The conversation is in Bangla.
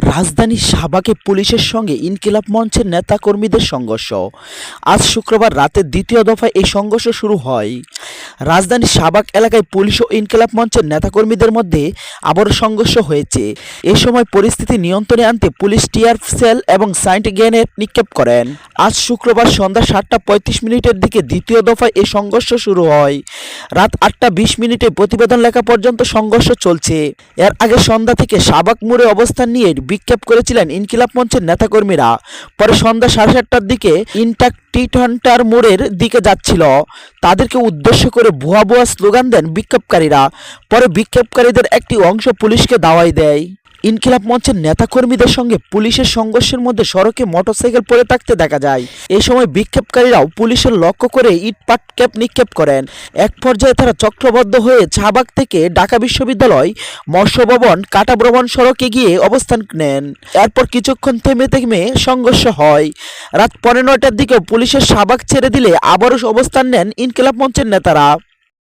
রাজধানী শাহবাগে পুলিশের সঙ্গে ইনকিলাব মঞ্চের নেতাকর্মীদের সংঘর্ষ। আজ শুক্রবার রাতে দ্বিতীয় দফায় এই সংঘর্ষ শুরু হয়। রাজধানীর শাহবাগ এলাকায় পুলিশ ও ইনকিলাব মঞ্চের নেতাকর্মীদের মধ্যে আবারও সংঘর্ষ হয়েছে। এ সময় পরিস্থিতি নিয়ন্ত্রণে আনতে পুলিশ টিয়ার সেল এবং সাইন্ট গ্রেনেড নিক্ষেপ করেন। আজ শুক্রবার সন্ধ্যা 7:35 দিকে দ্বিতীয় দফায় এই সংঘর্ষ শুরু হয়। রাত 8:20 প্রতিবেদন লেখা পর্যন্ত সংঘর্ষ চলছে। এর আগে সন্ধ্যা থেকে শাহবাগ মোড়ে অবস্থান নিয়ে বিক্ষোভ করেছিলেন ইনকিলাব মঞ্চের নেতাকর্মীরা। পরে সন্ধ্যা 7:30টার দিকে ইন্টাকটিহান্টার মোড়ের দিকে যাচ্ছিল। তাদেরকে উদ্দেশ্য করে ভুয়া ভুয়া স্লোগান দেন বিক্ষোভকারীরা। পরে বিক্ষোভকারীদের একটি অংশ পুলিশকে দাওয়াই দেয়। ইনকিলাব মঞ্চের নেতাকর্মীদের সঙ্গে পুলিশের সংঘর্ষের মধ্যে সড়কে মোটরসাইকেল পড়ে থাকতে দেখা যায়। এই সময় বিক্ষোভকারীরাও পুলিশের লক্ষ্য করে ইটপাটকেল নিক্ষেপ করেন। এক পর্যায়ে তারা চক্রবদ্ধ হয়ে শাহবাগ থেকে ঢাকা বিশ্ববিদ্যালয়, মৎস্য ভবন, কাঁটাভ্রমণ সড়কে গিয়ে অবস্থান নেন। এরপর কিছুক্ষণ থেমে থেমে সংঘর্ষ হয়। রাত 9:15টার দিকেও পুলিশের শাহবাগ ছেড়ে দিলে আবারও অবস্থান নেন ইনকিলাব মঞ্চের নেতারা।